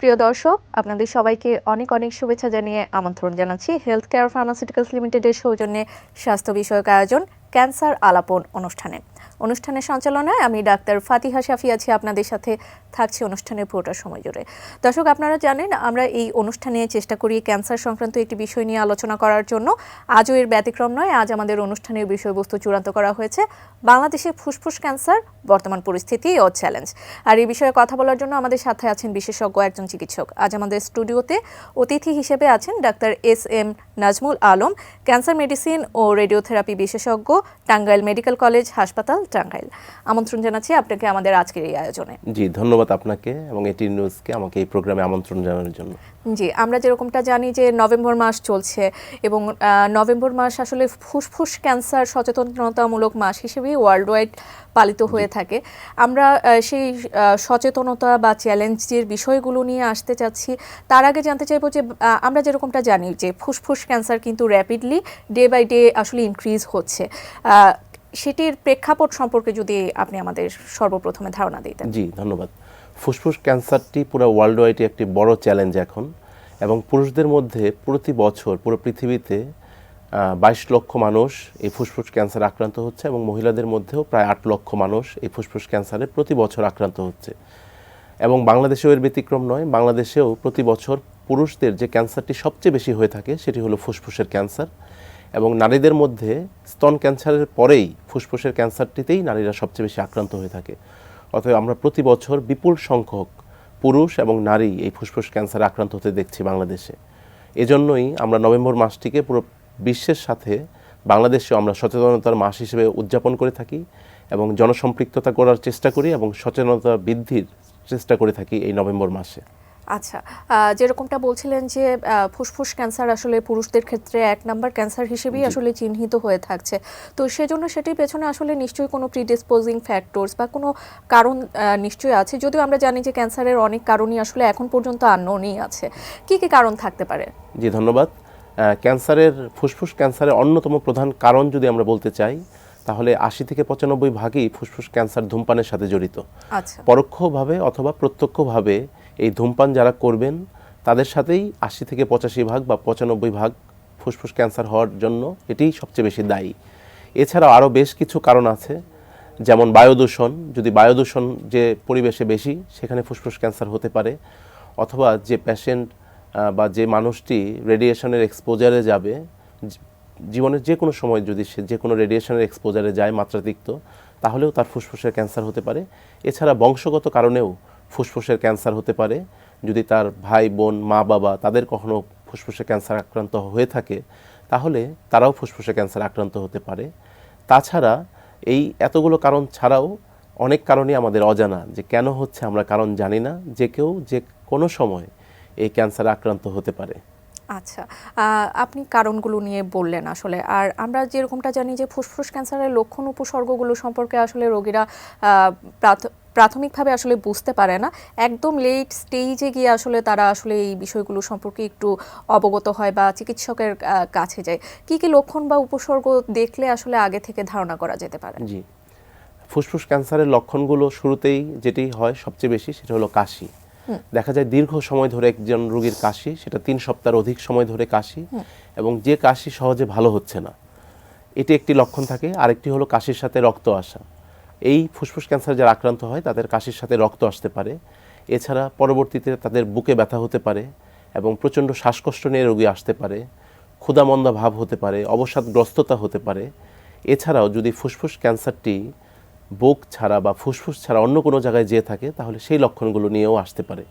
প্রিয় দর্শক, আপনাদের সবাইকে অনেক অনেক শুভেচ্ছা জানিয়ে আমন্ত্রণ জানাচ্ছি হেলথ কেয়ার ফার্মাসিউটিক্যালস লিমিটেডের সৌজন্যে স্বাস্থ্য বিষয়ক আয়োজন ক্যান্সার আলাপন অনুষ্ঠানের সঞ্চালনায় আমি ডাক্তার ফাতিহা শাফি আছি, আপনাদের সাথে থাকছি অনুষ্ঠানের পুরোটা সময় জুড়ে। দর্শক, আপনারা জানেন আমরা এই অনুষ্ঠানে চেষ্টা করি ক্যান্সার সংক্রান্ত একটি বিষয় নিয়ে আলোচনা করার জন্য। আজও এর ব্যতিক্রম নয়। আজ আমাদের অনুষ্ঠানের বিষয়বস্তু চূড়ান্ত করা হয়েছে বাংলাদেশে ফুসফুস ক্যান্সার বর্তমান পরিস্থিতি ও চ্যালেঞ্জ। আর এই বিষয়ে কথা বলার জন্য আমাদের সাথে আছেন বিশেষজ্ঞ একজন চিকিৎসক। আজ আমাদের স্টুডিওতে অতিথি হিসেবে আছেন doctor S M. Nazmul Alam, cancer medicine ও রেডিওথেরাপি বিশেষজ্ঞ, টাঙ্গাইল মেডিকেল কলেজ হাসপাতাল, টাঙ্গাইল। আমন্ত্রণ জানাচ্ছি আপনাকে আমাদের আজকের এই আয়োজনে। জি, ধন্যবাদ আপনাকে এবং এটি নিউজকে আমাকে এই প্রোগ্রামে আমন্ত্রণ জানানোর জন্য। জি, আমরা যেরকমটা জানি যে নভেম্বর মাস চলছে এবং নভেম্বর মাস আসলে ফুসফুস ক্যান্সার সচেতনতামূলক মাস হিসেবেই ওয়ার্ল্ড ওয়াইড পালিত হয়ে থাকে। আমরা সেই সচেতনতা বা চ্যালেঞ্জের বিষয়গুলো নিয়ে আসতে চাচ্ছি। তার আগে জানতে চাইবো যে আমরা যেরকমটা জানি যে ফুসফুস ক্যান্সার কিন্তু র্যাপিডলি ডে বাই ডে আসলে ইনক্রিজ হচ্ছে। সেটির প্রেক্ষাপট সম্পর্কে যদি আপনি আমাদের সর্বপ্রথমে ধারণা দিতেন। জি, ধন্যবাদ। ফুসফুস ক্যান্সারটি পুরো ওয়ার্ল্ড ওয়াইডে একটি বড় চ্যালেঞ্জ এখন, এবং পুরুষদের মধ্যে প্রতি বছর পুরো পৃথিবীতে 22 লক্ষ মানুষ এই ফুসফুস ক্যান্সার আক্রান্ত হচ্ছে এবং মহিলাদের মধ্যেও প্রায় 8 লক্ষ মানুষ এই ফুসফুস ক্যান্সারে প্রতি বছর আক্রান্ত হচ্ছে। এবং বাংলাদেশেও এর ব্যতিক্রম নয়। বাংলাদেশেও প্রতি বছর পুরুষদের যে ক্যান্সারটি সবচেয়ে বেশি হয়ে থাকে সেটি হলো ফুসফুসের ক্যান্সার, এবং নারীদের মধ্যে স্তন ক্যান্সারের পরেই ফুসফুসের ক্যান্সারটিতেই নারীরা সবচেয়ে বেশি আক্রান্ত হয়ে থাকে। অতএব আমরা প্রতি বছর বিপুল সংখ্যক পুরুষ এবং নারী এই ফুসফুস ক্যান্সারে আক্রান্ত হতে দেখছি বাংলাদেশে। এজন্যই আমরা নভেম্বর মাসটিকে পুরো বিশ্বের সাথে বাংলাদেশেও আমরা সচেতনতার মাস হিসেবে উদযাপন করে থাকি এবং জনসম্পৃক্ততা করার চেষ্টা করি এবং সচেতনতা বৃদ্ধির চেষ্টা করে থাকি এই নভেম্বর মাসে। আচ্ছা, যেরকমটা বলছিলেন যে ফুসফুস ক্যান্সার আসলে পুরুষদের ক্ষেত্রে 1 নাম্বার ক্যান্সার হিসেবেই আসলে চিহ্নিত হয়ে থাকছে। তো সেজন্য সেটির পেছনে আসলে নিশ্চয়ই কোনো প্রিডিসপোজিং ফ্যাক্টরস বা কোনো কারণ নিশ্চয়ই আছে, যদিও আমরা জানি যে ক্যান্সারের অনেক কারণই আসলে এখন পর্যন্ত আননোনই আছে। কি কি কারণ থাকতে পারে? জি, ধন্যবাদ। ফুসফুস ক্যান্সারের অন্যতম প্রধান কারণ যদি আমরা বলতে চাই, তাহলে 80 থেকে 95 ভাগই ফুসফুস ক্যান্সার ধূমপানের সাথে জড়িত। আচ্ছা, পরোক্ষভাবে অথবা প্রত্যক্ষভাবে এই ধূমপান যারা করবেন তাদের সাথেই 80 থেকে 85 ভাগ বা 95 ভাগ ফুসফুস ক্যান্সার হওয়ার জন্য এটিই সবচেয়ে বেশি দায়ী। এছাড়াও আরও বেশ কিছু কারণ আছে, যেমন বায়ুদূষণ। যদি বায়ুদূষণ যে পরিবেশে বেশি, সেখানে ফুসফুস ক্যান্সার হতে পারে। অথবা যে পেশেন্ট বা যে মানুষটি রেডিয়েশনের এক্সপোজারে যাবে, জীবনের যে কোনো সময় যদি সে যে কোনো রেডিয়েশনের এক্সপোজারে যায় মাত্রাতিরিক্ত, তাহলেও তার ফুসফুসের ক্যান্সার হতে পারে। এছাড়া বংশগত কারণেও ফুসফুসের ক্যান্সার হতে পারে। যদি তার ভাই বোন মা বাবা তাদের কখনো ফুসফুসে ক্যান্সার আক্রান্ত হয়ে থাকে, তাহলে তারাও ফুসফুসে ক্যান্সার আক্রান্ত হতে পারে। তাছাড়া এই এতগুলো কারণ ছাড়াও অনেক কারণই আমাদের অজানা, যে কেন হচ্ছে আমরা কারণ জানি না। যে কেউ যে কোনো সময় এই ক্যান্সারে আক্রান্ত হতে পারে। আচ্ছা, আপনি কারণগুলো নিয়ে বললেন আসলে। আর আমরা যেরকমটা জানি যে ফুসফুস ক্যান্সারের লক্ষণ উপসর্গগুলো সম্পর্কে আসলে রোগীরা প্রাথমিকভাবে আসলে বুঝতে পারে না। একদম লেট স্টেজে গিয়ে আসলে তারা আসলে এই বিষয়গুলো সম্পর্কে একটু অবগত হয় বা চিকিৎসকের কাছে যায়। কি কি লক্ষণ বা উপসর্গ দেখলে আসলে আগে থেকে ধারণা করা যেতে পারে? জি, ফুসফুস ক্যান্সারের লক্ষণগুলো শুরুতেই যেটি হয় সবচেয়ে বেশি, সেটা হলো কাশি। দেখা যায় দীর্ঘ সময় ধরে একজন রোগীর কাশি, সেটা 3 সপ্তাহের অধিক সময় ধরে কাশি, এবং যে কাশি সহজে ভালো হচ্ছে না, এটি একটি লক্ষণ থাকে। আরেকটি হলো কাশির সাথে রক্ত আসা। এই ফুসফুস ক্যান্সার যারা আক্রান্ত হয় তাদের কাশির সাথে রক্ত আসতে পারে। এছাড়া পরবর্তীতে তাদের বুকে ব্যথা হতে পারে এবং প্রচণ্ড শ্বাসকষ্ট নিয়ে রোগী আসতে পারে, ক্ষুধামন্দা ভাব হতে পারে, অবসাদগ্রস্ততা হতে পারে। এছাড়াও যদি ফুসফুস ক্যান্সারটি বুক ছাড়া বা ফুসফুস ছাড়া অন্য কোনো জায়গায় যেয়ে থাকে, তাহলে সেই লক্ষণগুলো নিয়েও আসতে পারে।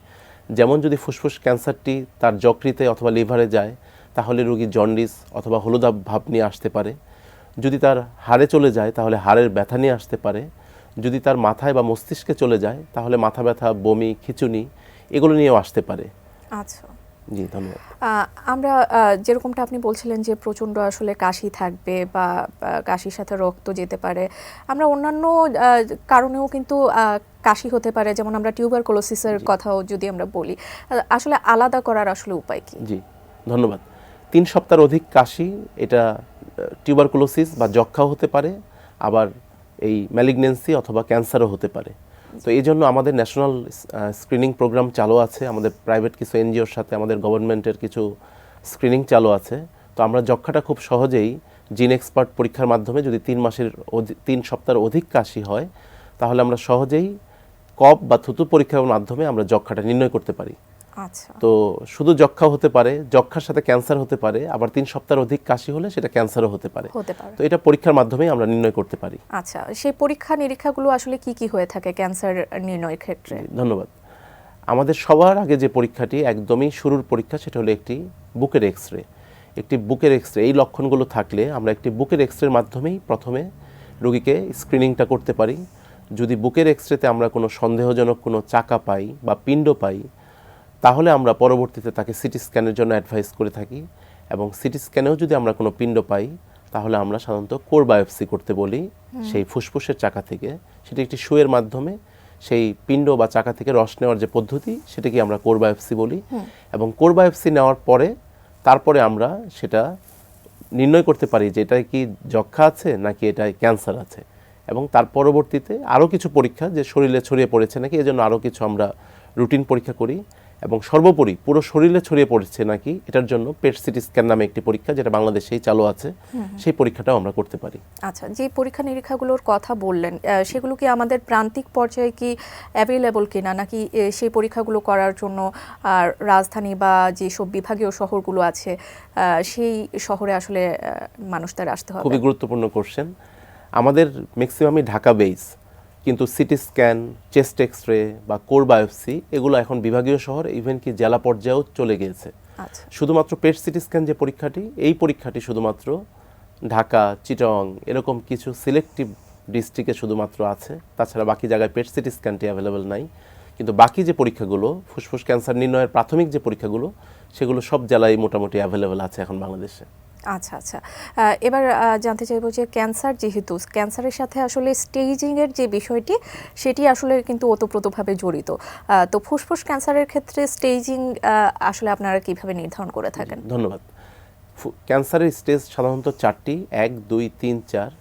যেমন যদি ফুসফুস ক্যান্সারটি তার যকৃতে অথবা লিভারে যায়, তাহলে রোগী জন্ডিস অথবা হলুদাভ ভাব নিয়ে আসতে পারে। যদি তার হাড়ে চলে যায়, তাহলে হাড়ের ব্যথা নিয়ে আসতে পারে। যদি তার মাথায় বা মস্তিষ্কে চলে যায়, তাহলে মাথা ব্যথা, বমি, খিঁচুনি এগুলো নিয়েও আসতে পারে। আচ্ছা, জি, ধন্যবাদ। আমরা যেরকমটা আপনি বলছিলেন যে প্রচণ্ড আসলে কাশি থাকবে বা কাশির সাথে রক্ত যেতে পারে, আমরা অন্যান্য কারণেও কিন্তু কাশি হতে পারে, যেমন আমরা টিউবারকুলোসিসের কথাও যদি আমরা বলি, আসলে আলাদা করার আসলে উপায় কি? জি, ধন্যবাদ। 3 সপ্তাহের অধিক কাশি, এটা টিউবারকুলোসিস বা যক্ষ্মাও হতে পারে, আবার এই ম্যালিগনেন্সি অথবা ক্যান্সারও হতে পারে। তো এই জন্য আমাদের ন্যাশনাল স্ক্রিনিং প্রোগ্রাম চালু আছে, আমাদের প্রাইভেট কিছু এনজিওর সাথে আমাদের গভর্নমেন্টের কিছু স্ক্রিনিং চালু আছে। তো আমরা যক্ষ্মাটা খুব সহজেই জিন এক্সপার্ট পরীক্ষার মাধ্যমে যদি 3 সপ্তাহের অধিক কাশি হয়, তাহলে আমরা সহজেই কফ বা থুতু পরীক্ষার মাধ্যমে আমরা যক্ষ্মাটা নির্ণয় করতে পারি। আচ্ছা, তো শুধু যক্ষ্মা হতে পারে, যক্ষ্মার সাথে ক্যান্সার হতে পারে, আবার 3 সপ্তাহের অধিক কাশি হলে সেটা ক্যান্সারও হতে পারে। তো এটা পরীক্ষার মাধ্যমেই আমরা নির্ণয় করতে পারি। আচ্ছা, সেই পরীক্ষা নিরীক্ষাগুলো আসলে কি কি হয়ে থাকে ক্যান্সার নির্ণয়ের ক্ষেত্রে? ধন্যবাদ। আমাদের সবার আগে যে পরীক্ষাটি একদমই শুরুর পরীক্ষা, সেটা হলো একটি বুকের এক্সরে। একটি বুকের এক্সরে, এই লক্ষণগুলো থাকলে আমরা একটি বুকের এক্সরের মাধ্যমেই প্রথমে রোগীকে স্ক্রিনিংটা করতে পারি। যদি বুকের এক্সরেতে আমরা কোনো সন্দেহজনক কোনো চাকা পাই বা পিণ্ড পাই, তাহলে আমরা পরবর্তীতে তাকে সিটি স্ক্যানের জন্য অ্যাডভাইস করে থাকি। এবং সিটি স্ক্যানেও যদি আমরা কোনো পিণ্ড পাই, তাহলে আমরা সাধারণত কোর বায়োপসি করতে বলি সেই ফুসফুসের চাকা থেকে। সেটি একটি সুয়ের মাধ্যমে সেই পিণ্ড বা চাকা থেকে রস নেওয়ার যে পদ্ধতি, সেটাকে আমরা কোর বায়োপসি বলি। এবং কোর বায়োপসি নেওয়ার পরে তারপরে আমরা সেটা নির্ণয় করতে পারি যে এটা কি যক্ষ্মা আছে নাকি এটায় ক্যান্সার আছে। এবং তার পরবর্তীতে আরও কিছু পরীক্ষা, যে শরীরে ছড়িয়ে পড়েছে নাকি, এজন্য আরও কিছু আমরা রুটিন পরীক্ষা করি। এবং সর্বোপরি পুরো শরীরে ছড়িয়ে পড়েছে নাকি, এটার জন্য পেট সিটি স্ক্যান নামে একটি পরীক্ষা, যেটা বাংলাদেশেই চালু আছে, সেই পরীক্ষাটাও আমরা করতে পারি। আচ্ছা, যে পরীক্ষা নিরীক্ষাগুলোর কথা বললেন, সেগুলো কি আমাদের প্রান্তিক পর্যায়ে কি অ্যাভেলেবল কিনা, নাকি সেই পরীক্ষাগুলো করার জন্য রাজধানী বা যেসব বিভাগীয় শহরগুলো আছে সেই শহরে আসলে মানুষদের আসতে হবে? খুবই গুরুত্বপূর্ণ কোশ্চেন। আমাদের ম্যাক্সিমামই ঢাকা বেস, কিন্তু সিটি স্ক্যান, চেস্ট এক্সরে বা কোর বায়োপসি এগুলো এখন বিভাগীয় শহর, ইভেন কি জেলা পর্যায়েও চলে গিয়েছে। আচ্ছা, শুধুমাত্র পেট সিটি স্ক্যান যে পরীক্ষাটি, এই পরীক্ষাটি শুধুমাত্র ঢাকা, চিটাগং এরকম কিছু সিলেক্টিভ ডিস্ট্রিক্টে শুধুমাত্র আছে। তাছাড়া বাকি জায়গায় পেট সিটি স্ক্যানটি অ্যাভেলেবেল নাই। কিন্তু বাকি যে পরীক্ষাগুলো, ফুসফুস ক্যান্সার নির্ণয়ের প্রাথমিক যে পরীক্ষাগুলো, সেগুলো সব জেলায় মোটামুটি অ্যাভেলেবেল আছে এখন বাংলাদেশে। আচ্ছা, আচ্ছা। এবার জানতে চাইবো যে ক্যান্সার, যেহেতু ক্যান্সারের সাথে আসলে স্টেজিংয়ের যে বিষয়টি, সেটি আসলে কিন্তু ওতপ্রোতভাবে জড়িত। তো ফুসফুস ক্যান্সারের ক্ষেত্রে স্টেজিং আসলে আপনারা কিভাবে নির্ধারণ করে থাকেন? ধন্যবাদ। ক্যান্সারের স্টেজ সাধারণত 4টি, 1, 2, 3, 4।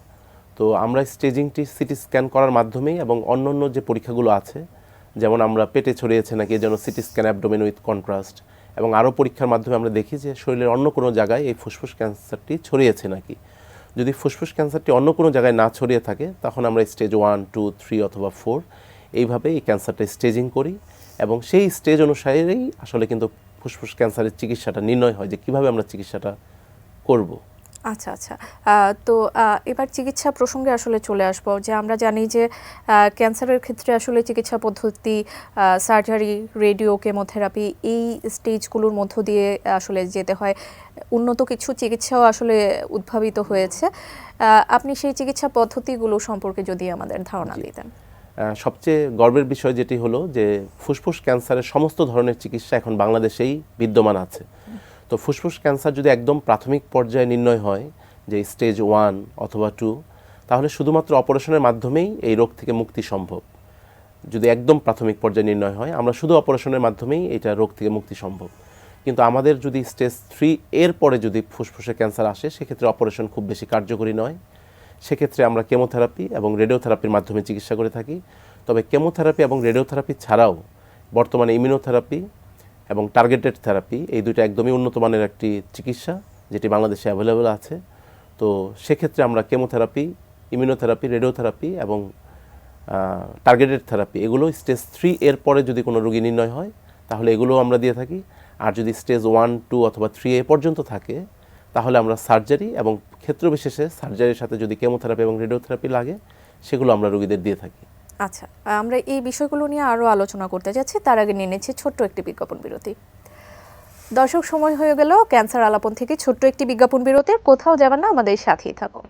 তো আমরা স্টেজিংটি সিটি স্ক্যান করার মাধ্যমেই এবং অন্য যে পরীক্ষাগুলো আছে, যেমন আমরা পেটে ছড়িয়েছে নাকি এর জন্য CT scan abdomen with contrast, এবং আরও পরীক্ষার মাধ্যমে আমরা দেখি যে শরীরের অন্য কোনো জায়গায় এই ফুসফুস ক্যান্সারটি ছড়িয়েছে নাকি। যদি ফুসফুস ক্যান্সারটি অন্য কোনো জায়গায় না ছড়িয়ে থাকে, তখন আমরা স্টেজ 1, 2, 3 অথবা 4 এইভাবে এই ক্যান্সারটা স্টেজিং করি। এবং সেই স্টেজ অনুসারেই আসলে কিন্তু ফুসফুস ক্যান্সারের চিকিৎসাটা নির্ণয় হয় যে কীভাবে আমরা চিকিৎসাটা করব। আচ্ছা, আচ্ছা। তো এবার চিকিৎসা প্রসঙ্গে আসলে চলে আসবো, যে আমরা জানি যে ক্যান্সারের ক্ষেত্রে আসলে চিকিৎসা পদ্ধতি, সার্জারি, রেডিও, কেমোথেরাপি, এই স্টেজগুলোর মধ্য দিয়ে আসলে যেতে হয়। উন্নত কিছু চিকিৎসাও আসলে উদ্ভাবিত হয়েছে। আপনি সেই চিকিৎসা পদ্ধতিগুলো সম্পর্কে যদি আমাদের ধারণা দিতেন। সবচেয়ে গর্বের বিষয় যেটি হলো যে ফুসফুস ক্যান্সারের সমস্ত ধরনের চিকিৎসা এখন বাংলাদেশেই বিদ্যমান আছে। তো ফুসফুস ক্যান্সার যদি একদম প্রাথমিক পর্যায়ে নির্ণয় হয়, যে স্টেজ 1 অথবা 2, তাহলে শুধুমাত্র অপারেশনের মাধ্যমেই এই রোগ থেকে মুক্তি সম্ভব। যদি একদম প্রাথমিক পর্যায়ে নির্ণয় হয়, আমরা শুধু অপারেশনের মাধ্যমেই এটা রোগ থেকে মুক্তি সম্ভব। কিন্তু আমাদের যদি স্টেজ 3 এর পরে যদি ফুসফুসে ক্যান্সার আসে, সেক্ষেত্রে অপারেশন খুব বেশি কার্যকরী নয়। সেক্ষেত্রে আমরা কেমোথেরাপি এবং রেডিওথেরাপির মাধ্যমে চিকিৎসা করে থাকি। তবে কেমোথেরাপি এবং রেডিওথেরাপি ছাড়াও বর্তমানে ইমিউনোথেরাপি এবং টার্গেটেড থেরাপি, এই দুটো একদমই উন্নত মানের একটি চিকিৎসা, যেটি বাংলাদেশে অ্যাভেলেবেল আছে। তো সেক্ষেত্রে আমরা কেমোথেরাপি, ইমিউনোথেরাপি, রেডিওথেরাপি এবং টার্গেটেড থেরাপি, এগুলো স্টেজ 3 এর পরে যদি কোনো রোগী নির্ণয় হয়, তাহলে এগুলোও আমরা দিয়ে থাকি। আর যদি স্টেজ 1, 2 অথবা 3 এ পর্যন্ত থাকে, তাহলে আমরা সার্জারি এবং ক্ষেত্র বিশেষে সার্জারির সাথে যদি কেমোথেরাপি এবং রেডিওথেরাপি লাগে, সেগুলো আমরা রোগীদের দিয়ে থাকি। আচ্ছা, আমরা এই বিষয়গুলো নিয়ে আরও আলোচনা করতে যাচ্ছি। তার আগে নিয়ে নিচ্ছি ছোট্ট একটি বিজ্ঞাপন বিরতি। দর্শক, সময় হয়ে গেল ক্যান্সার আলাপন থেকে ছোট্ট একটি বিজ্ঞাপন বিরতির। কোথাও যাবেন না, আমাদের সাথেই থাকুন।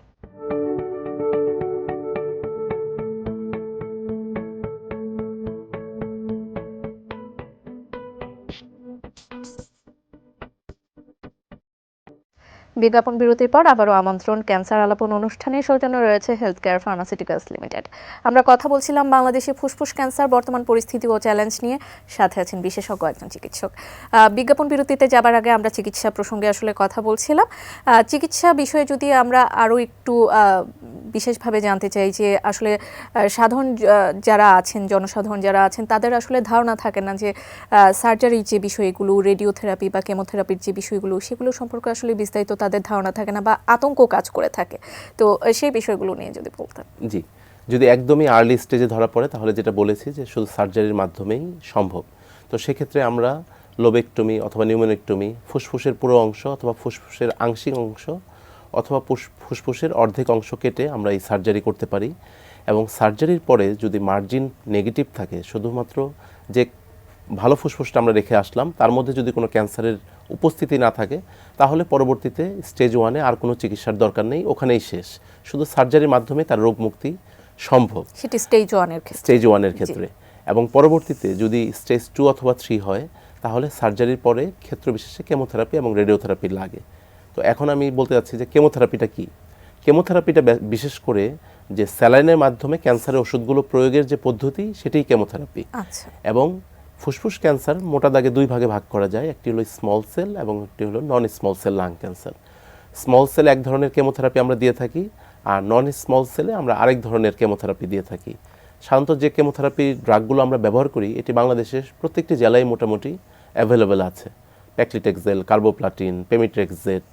বিজ্ঞাপন বিরতির পর আবারও আমন্ত্রণ ক্যান্সার আলাপন অনুষ্ঠানে সৌজন্যে রয়েছে হেলথ কেয়ার ফার্মাসিউটিক্যালস লিমিটেড। আমরা কথা বলছিলাম বাংলাদেশে ফুসফুস ক্যান্সার বর্তমান পরিস্থিতি ও চ্যালেঞ্জ নিয়ে, সাথে আছেন বিশেষজ্ঞ একজন চিকিৎসক। বিজ্ঞাপন বিরতিতে যাবার আগে আমরা চিকিৎসা প্রসঙ্গে আসলে কথা বলছিলাম। চিকিৎসা বিষয়ে যদি আমরা আরও একটু বিশেষভাবে জানতে চাই যে আসলে সাধারণ যারা আছেন, জনসাধারণ যারা আছেন, তাদের আসলে ধারণা থাকে না যে সার্জারির যে বিষয়গুলো, রেডিওথেরাপি বা কেমোথেরাপির যে বিষয়গুলো, সেগুলো সম্পর্কে আসলে বিস্তারিত তাদের ধারণা থাকে না বা আতঙ্ক কাজ করে থাকে। তো সেই বিষয়গুলো নিয়ে যদি বলতেন। জি, যদি একদমই আর্লি স্টেজে ধরা পড়ে তাহলে যেটা বলেছি যে শুধু সার্জারির মাধ্যমেই সম্ভব। তো সেক্ষেত্রে আমরা লোবেক্টমি অথবা নিউমোনেক্টমি, ফুসফুসের পুরো অংশ অথবা ফুসফুসের আংশিক অংশ অথবা ফুসফুসের অর্ধেক অংশ কেটে আমরা এই সার্জারি করতে পারি। এবং সার্জারির পরে যদি মার্জিন নেগেটিভ থাকে, শুধুমাত্র যে ভালো ফুসফুসটা আমরা রেখে আসলাম তার মধ্যে যদি কোনো ক্যান্সারের উপস্থিতি না থাকে, তাহলে পরবর্তীতে স্টেজ 1-এ আর কোনো চিকিৎসার দরকার নেই, ওখানেই শেষ। শুধু সার্জারির মাধ্যমে তার রোগ মুক্তি সম্ভব, সেটি স্টেজ 1-এর ক্ষেত্রে। স্টেজ 1-এর ক্ষেত্রে। এবং পরবর্তীতে যদি স্টেজ 2 অথবা 3 হয়, তাহলে সার্জারির পরে ক্ষেত্র বিশেষে কেমোথেরাপি এবং রেডিওথেরাপি লাগে। তো এখন আমি বলতে যাচ্ছি যে কেমোথেরাপিটা কি। কেমোথেরাপিটা বিশেষ করে যে স্যালাইনের মাধ্যমে ক্যান্সারের ওষুধগুলো প্রয়োগের যে পদ্ধতি, সেটাই কেমোথেরাপি। আচ্ছা। এবং ফুসফুস ক্যান্সার মোটা দাগে দুই ভাগে ভাগ করা যায়, একটি হলো স্মল সেল এবং একটি হলো non small cell lung cancer. Small cell এক ধরনের কেমোথেরাপি আমরা দিয়ে থাকি, আর নন স্মল সেলে আমরা আরেক ধরনের কেমোথেরাপি দিয়ে থাকি। সাধারণত যে কেমোথেরাপি ড্রাগগুলো আমরা ব্যবহার করি, এটি বাংলাদেশের প্রত্যেকটি জেলায় মোটামুটি অ্যাভেলেবেল আছে। প্যাক্লিটেক্সেল, কার্বোপ্লাটিন, পেমিট্রেক্সেট,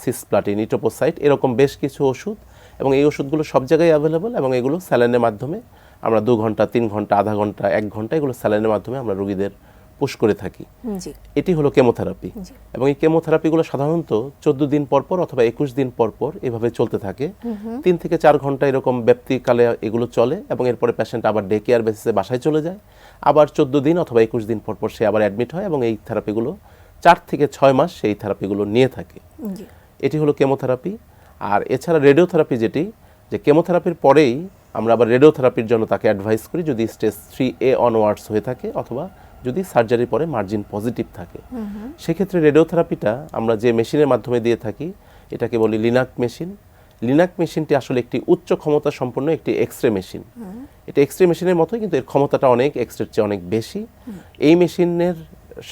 সিসপ্লাটিন, ইটোপোসাইট, এরকম বেশ কিছু ওষুধ, এবং এই ওষুধগুলো সব জায়গায় অ্যাভেলেবেল। এবং এগুলো স্যালাইনের মাধ্যমে আমরা 2 ঘন্টা, 3 ঘন্টা, আধা ঘন্টা, 1 ঘন্টা এগুলো স্যালাইনের মাধ্যমে আমরা রোগীদের পুশ করে থাকি। এটি হলো কেমোথেরাপি। এবং এই কেমোথেরাপিগুলো সাধারণত 14 দিন পর পর অথবা 21 দিন পর পর এভাবে চলতে থাকে। 3 থেকে 4 ঘন্টা এরকম ব্যাপ্তিকালে এগুলো চলে, এবং এরপরে পেশেন্ট আবার ডে কেয়ার বেসিসে বাসায় চলে যায়। আবার 14 দিন অথবা 21 দিন পর পর সে আবার অ্যাডমিট হয়, এবং এই থেরাপিগুলো 4 থেকে 6 মাস সেই থেরাপিগুলো নিয়ে থাকে। এটি হলো কেমোথেরাপি। আর এছাড়া রেডিওথেরাপি, যেটি যে কেমোথেরাপির পরেই আমরা আবার রেডিওথেরাপির জন্য তাকে অ্যাডভাইস করি যদি স্টেজ 3A অনওয়ার্ডস হয়ে থাকে অথবা যদি সার্জারির পরে মার্জিন পজিটিভ থাকে। সেক্ষেত্রে রেডিওথেরাপিটা আমরা যে মেশিনের মাধ্যমে দিয়ে থাকি, এটাকে বলি লিনাক মেশিন। লিনাক মেশিনটি আসলে একটি উচ্চ ক্ষমতা সম্পন্ন একটি এক্সরে মেশিন। এটা এক্সরে মেশিনের মতোই, কিন্তু এর ক্ষমতাটা অনেক এক্সরের চেয়ে অনেক বেশি। এই মেশিনের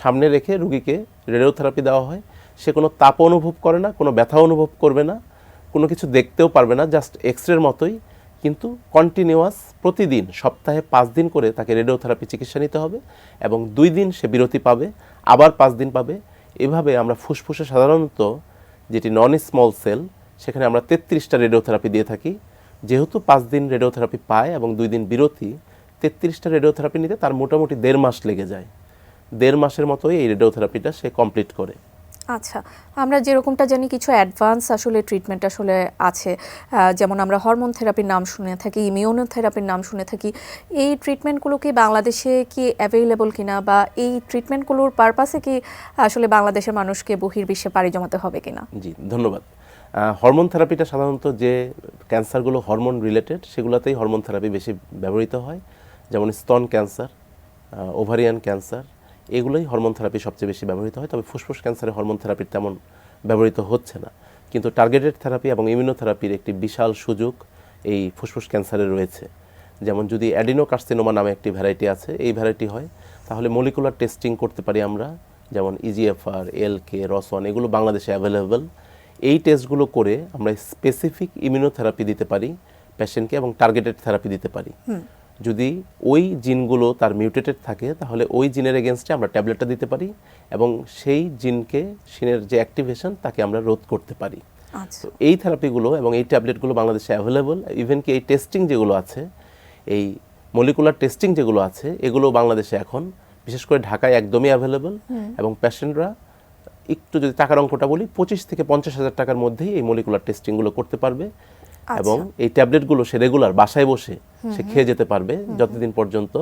সামনে রেখে রুগীকে রেডিওথেরাপি দেওয়া হয়। সে কোনো তাপ অনুভব করে না, কোনো ব্যথা অনুভব করবে না, কোনো কিছু দেখতেও পারবে না, জাস্ট এক্সরের মতোই। কিন্তু কন্টিনিউয়াস প্রতিদিন সপ্তাহে 5 দিন করে তাকে রেডিওথেরাপি চিকিৎসা নিতে হবে, এবং 2 দিন সে বিরতি পাবে, আবার 5 দিন পাবে। এভাবে আমরা ফুসফুসে সাধারণত যেটি নন স্মল সেল, সেখানে আমরা 33টা রেডিওথেরাপি দিয়ে থাকি। যেহেতু 5 দিন রেডিওথেরাপি পায় এবং 2 দিন বিরতি, 33টা রেডিওথেরাপি নিতে তার মোটামুটি 1.5 মাস লেগে যায়। 1.5 মাসের মতোই এই রেডিওথেরাপিটা সে কমপ্লিট করে। আচ্ছা, আমরা যেরকমটা জানি কিছু অ্যাডভান্স আসলে ট্রিটমেন্ট আসলে আছে, যেমন আমরা হরমোন থেরাপির নাম শুনে থাকি, ইমিউনোথেরাপির নাম শুনে থাকি। এই ট্রিটমেন্টগুলো কি বাংলাদেশে কি অ্যাভেলেবল কিনা, বা এই ট্রিটমেন্টগুলোর পারপাসে কি আসলে বাংলাদেশের মানুষকে বহির্বিশ্বে পাড়ি জমাতে হবে কিনা? জি, ধন্যবাদ। হরমোন থেরাপিটা সাধারণত যে ক্যান্সারগুলো হরমোন রিলেটেড, সেগুলোতেই হরমোন থেরাপি বেশি ব্যবহৃত হয়। যেমন স্তন ক্যান্সার, ওভারিয়ান ক্যান্সার, এগুলোই হরমোন থেরাপি সবচেয়ে বেশি ব্যবহৃত হয়। তবে ফুসফুস ক্যান্সারে হরমোন থেরাপির তেমন ব্যবহৃত হচ্ছে না। কিন্তু টার্গেটেড থেরাপি এবং ইমিউনোথেরাপির একটি বিশাল সুযোগ এই ফুসফুস ক্যান্সারে রয়েছে। যেমন যদি অ্যাডিনোকার্সিনোমা নামে একটি ভ্যারাইটি আছে, এই ভ্যারাইটি হয়, তাহলে মলিকুলার টেস্টিং করতে পারি আমরা, যেমন EGFR, LK, ROS1, এগুলো বাংলাদেশে অ্যাভেলেবেল। এই টেস্টগুলো করে আমরা স্পেসিফিক ইমিউনোথেরাপি দিতে পারি পেশেন্টকে, এবং টার্গেটেড থেরাপি দিতে পারি। যদি ওই জিনগুলো তার মিউটেটেড থাকে, তাহলে ওই জিনের এগেনস্টে আমরা ট্যাবলেটটা দিতে পারি, এবং সেই জিনের যে অ্যাক্টিভেশন তাকে আমরা রোধ করতে পারি। তো এই থেরাপিগুলো এবং এই ট্যাবলেটগুলো বাংলাদেশে অ্যাভেলেবল। ইভেন কি এই টেস্টিং যেগুলো আছে, এই মলিকুলার টেস্টিং যেগুলো আছে, এগুলো বাংলাদেশে এখন বিশেষ করে ঢাকায় একদমই অ্যাভেলেবল। এবং পেশেন্টরা একটু যদি টাকার অঙ্কটা বলি, 25 থেকে 50 হাজার টাকার মধ্যেই এই মলিকুলার টেস্টিংগুলো করতে পারবে। এবং এই ট্যাবলেটগুলো সে রেগুলার বাসায় বসে সে খেয়ে যেতে পারবে যতদিন পর্যন্ত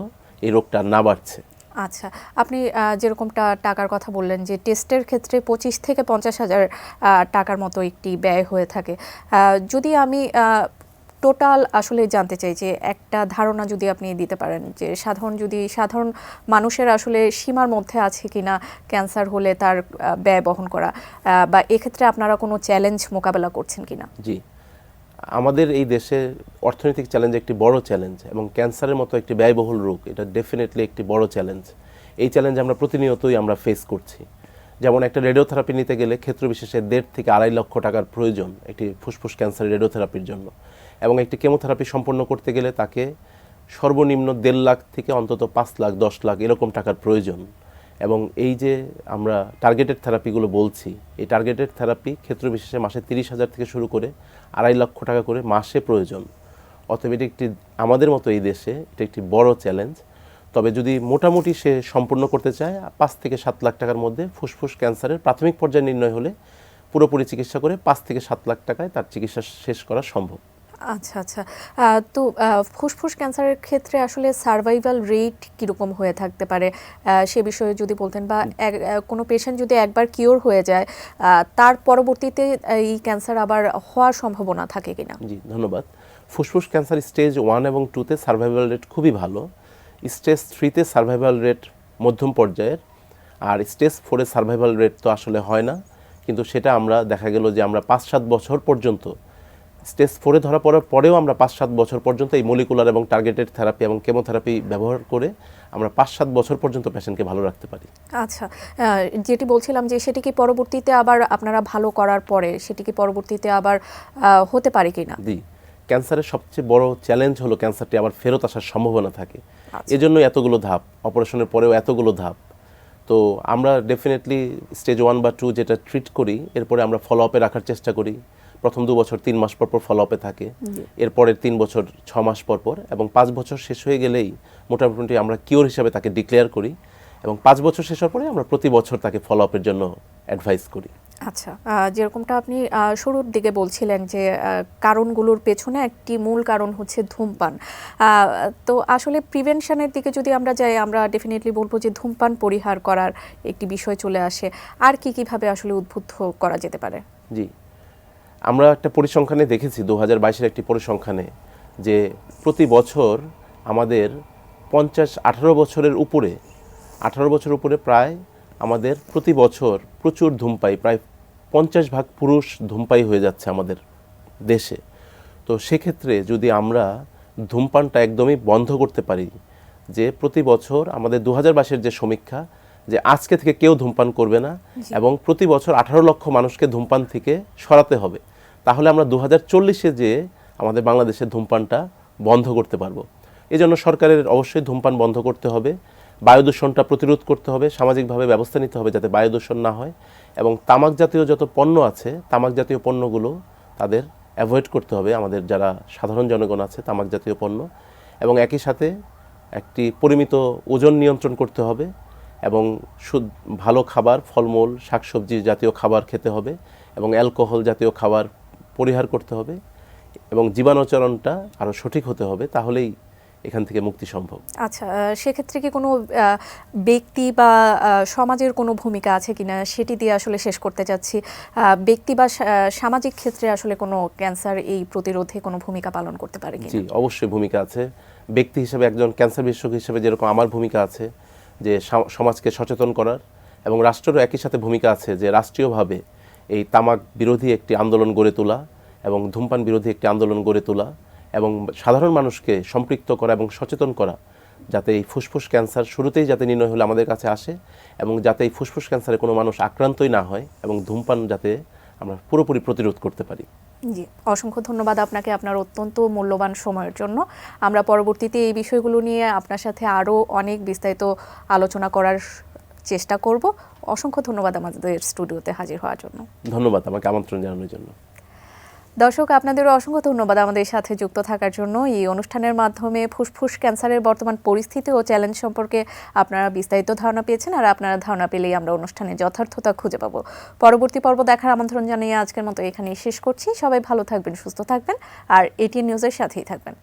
এই রোগটা না বাড়ছে। আচ্ছা, আপনি যেরকমটা টাকার কথা বললেন যে টেস্টের ক্ষেত্রে 25 থেকে 50 হাজার টাকার মতো একটি ব্যয় হয়ে থাকে। যদি আমি টোটাল আসলে জানতে চাই যে একটা ধারণা যদি আপনি দিতে পারেন যে সাধারণ মানুষের আসলে সীমার মধ্যে আছে কিনা ক্যান্সার হলে তার ব্যয় বহন করা, বা এক্ষেত্রে আপনারা কোনো চ্যালেঞ্জ মোকাবেলা করছেন কিনা? জি, আমাদের এই দেশে অর্থনৈতিক চ্যালেঞ্জ একটি বড় চ্যালেঞ্জ এবং ক্যান্সারের মতো একটি ব্যয়বহুল রোগ, এটা ডেফিনেটলি একটি বড় চ্যালেঞ্জ। এই চ্যালেঞ্জ আমরা প্রতিনিয়তই আমরা ফেস করছি। যেমন একটা রেডিওথেরাপি নিতে গেলে ক্ষেত্র বিশেষে 1.5 থেকে 2.5 লক্ষ টাকার প্রয়োজন একটি ফুসফুস ক্যান্সার রেডিওথেরাপির জন্য, এবং একটি কেমোথেরাপি সম্পন্ন করতে গেলে তাকে সর্বনিম্ন 1.5 লাখ থেকে অন্তত 5 লাখ 10 লাখ এরকম টাকার প্রয়োজন। এবং এই যে আমরা টার্গেটেড থেরাপিগুলো বলছি, এই টার্গেটেড থেরাপি ক্ষেত্র বিশেষে মাসে 30,000 থেকে শুরু করে 2.5 লক্ষ টাকা করে মাসে প্রয়োজন। অতএব এটি একটি আমাদের মতো এই দেশে এটা একটি বড় চ্যালেঞ্জ। তবে যদি মোটামুটি সে সম্পূর্ণ করতে চায় 5 থেকে 7 লাখ টাকার মধ্যে ফুসফুস ক্যান্সারের প্রাথমিক পর্যায়ে নির্ণয় হলে পুরোপুরি চিকিৎসা করে 5 থেকে 7 লাখ টাকায় তার চিকিৎসা শেষ করা সম্ভব। আচ্ছা আচ্ছা। তো ফুসফুস ক্যান্সারের ক্ষেত্রে আসলে সার্ভাইভাল রেট কীরকম হয়ে থাকতে পারে সে বিষয়ে যদি বলতেন, বা কোনো পেশেন্ট যদি একবার কিওর হয়ে যায় তার পরবর্তীতে এই ক্যান্সার আবার হওয়ার সম্ভাবনা থাকে কিনা? জি, ধন্যবাদ। ফুসফুস ক্যান্সার স্টেজ 1 এবং 2-তে সার্ভাইভাল রেট খুবই ভালো, স্টেজ 3-তে সার্ভাইভাল রেট মধ্যম পর্যায়ের, আর স্টেজ 4-এ সার্ভাইভাল রেট তো আসলে হয় না, কিন্তু সেটা আমরা দেখা গেল যে আমরা 5-7 বছর পর্যন্ত স্টেজ 4-এ ধরা পড়ার পরেও আমরা 5-7 বছর পর্যন্ত এই মলিকুলার এবং টার্গেটেড থেরাপি এবং কেমোথেরাপি ব্যবহার করে আমরা 5-7 বছর পর্যন্ত পেশেন্টকে ভালো রাখতে পারি। আচ্ছা, যেটি বলছিলাম যে সেটি কি পরবর্তীতে আবার আপনারা ভালো করার পরে সেটি কি পরবর্তীতে আবার হতে পারে কিনা? জি, ক্যান্সারের সবচেয়ে বড় চ্যালেঞ্জ হলো ক্যান্সারটি আবার ফেরত আসার সম্ভাবনা থাকে। এজন্য এতগুলো ধাপ, অপারেশনের পরেও এতগুলো ধাপ। তো আমরা ডেফিনেটলি স্টেজ 1 বা 2 যেটা ট্রিট করি, এরপরে আমরা ফলো আপে রাখার চেষ্টা করি। প্রথম 2 বছর 3 মাস পর পর ফলো আপে থাকে, এরপরে 3 বছর 6 মাস পর পর, এবং 5 বছর শেষ হয়ে গেলেই মোটামুটি আমরা কিওর হিসাবে তাকে ডিক্লেয়ার করি, এবং 5 বছর শেষ হওয়ার পরে আমরা প্রতি বছর তাকে ফলো আপের জন্য অ্যাডভাইস করি। আচ্ছা, যেরকমটা আপনি শুরুর দিকে বলছিলেন যে কারণগুলোর পেছনে একটি মূল কারণ হচ্ছে ধূমপান, তো আসলে প্রিভেনশনের দিকে যদি আমরা যাই, আমরা ডেফিনেটলি বলবো যে ধূমপান পরিহার করার একটি বিষয় চলে আসে। আর কিভাবে আসলে উদ্বুদ্ধ করা যেতে পারে? জি, আমরা একটা পরিসংখ্যানে দেখেছি 2022-এর একটি পরিসংখ্যানে যে প্রতি বছর আমাদের 18 বছরের উপরে প্রায় আমাদের প্রতি বছর প্রচুর ধূমপায়ী, প্রায় 50% পুরুষ ধূমপায়ী হয়ে যাচ্ছে আমাদের দেশে। তো সেক্ষেত্রে যদি আমরা ধূমপানটা একদমই বন্ধ করতে পারি, যে প্রতি বছর আমাদের 2022-এর যে সমীক্ষা যে আজকে থেকে কেউ ধূমপান করবে না, এবং প্রতি বছর 18 লক্ষ মানুষকে ধূমপান থেকে সরাতে হবে, তাহলে আমরা 2040-এ যে আমাদের বাংলাদেশের ধূমপানটা বন্ধ করতে পারবো। এজন্য সরকারের অবশ্যই ধূমপান বন্ধ করতে হবে, বায়ু দূষণটা প্রতিরোধ করতে হবে, সামাজিকভাবে ব্যবস্থা নিতে হবে যাতে বায়ু দূষণ না হয়, এবং তামাক জাতীয় যত পণ্য আছে তামাক জাতীয় পণ্যগুলো তাদের অ্যাভয়েড করতে হবে, আমাদের যারা সাধারণ জনগণ আছে তামাক জাতীয় পণ্য, এবং একই সাথে একটি পরিমিত ওজন নিয়ন্ত্রণ করতে হবে, এবং ভালো খাবার, ফলমূল, শাকসবজি জাতীয় খাবার খেতে হবে, এবং অ্যালকোহল জাতীয় খাবার পরিহার করতে হবে, এবং জীবাণুচরণটা আরও সঠিক হতে হবে, তাহলেই এখান থেকে মুক্তি সম্ভব। আচ্ছা, সেক্ষেত্রে কি কোনো ব্যক্তি বা সমাজের কোনো ভূমিকা আছে কিনা সেটি দিয়ে আসলে শেষ করতে চাচ্ছি। ব্যক্তি বা সামাজিক ক্ষেত্রে আসলে কোনো ক্যান্সার এই প্রতিরোধে কোনো ভূমিকা পালন করতে পারে কিনা? জি, অবশ্যই ভূমিকা আছে। ব্যক্তি হিসেবে, একজন ক্যান্সার বিশেষজ্ঞ হিসেবে যেরকম আমার ভূমিকা আছে যে সমাজকে সচেতন করার, এবং রাষ্ট্রেরও একই সাথে ভূমিকা আছে যে রাষ্ট্রীয়ভাবে এই তামাক বিরোধী একটি আন্দোলন গড়ে তোলা এবং ধূমপান বিরোধী একটি আন্দোলন গড়ে তোলা, এবং সাধারণ মানুষকে সম্পৃক্ত করা এবং সচেতন করা, যাতে এই ফুসফুস ক্যান্সার শুরুতেই যাতে নির্ণয় হলে আমাদের কাছে আসে, এবং যাতে এই ফুসফুস ক্যান্সারে কোনো মানুষ আক্রান্তই না হয়, এবং ধূমপান যাতে আমরা পুরোপুরি প্রতিরোধ করতে পারি। জি, অসংখ্য ধন্যবাদ আপনাকে আপনার অত্যন্ত মূল্যবান সময়ের জন্য। আমরা পরবর্তীতে এই বিষয়গুলো নিয়ে আপনার সাথে আরও অনেক বিস্তারিত আলোচনা করার চেষ্টা করব। অসংখ্য ধন্যবাদ আমাদের স্টুডিওতে হাজির হওয়ার জন্য। ধন্যবাদ আমাকে আমন্ত্রণ জানানোর জন্য। দর্শক, আপনাদেরও অসংখ্য ধন্যবাদ আমাদের সাথে যুক্ত থাকার জন্য। এই অনুষ্ঠানের মাধ্যমে ফুসফুস ক্যান্সারের বর্তমান পরিস্থিতি ও চ্যালেঞ্জ সম্পর্কে আপনারা বিস্তারিত ধারণা পেয়েছেন, আর আপনারা ধারণা পেলেই আমরা অনুষ্ঠানের যথার্থতা খুঁজে পাবো। পরবর্তী পর্ব দেখার আমন্ত্রণ জানিয়ে আজকের মতো এখানেই শেষ করছি। সবাই ভালো থাকবেন, সুস্থ থাকবেন, আর এটিএন নিউজের সাথেই থাকবেন।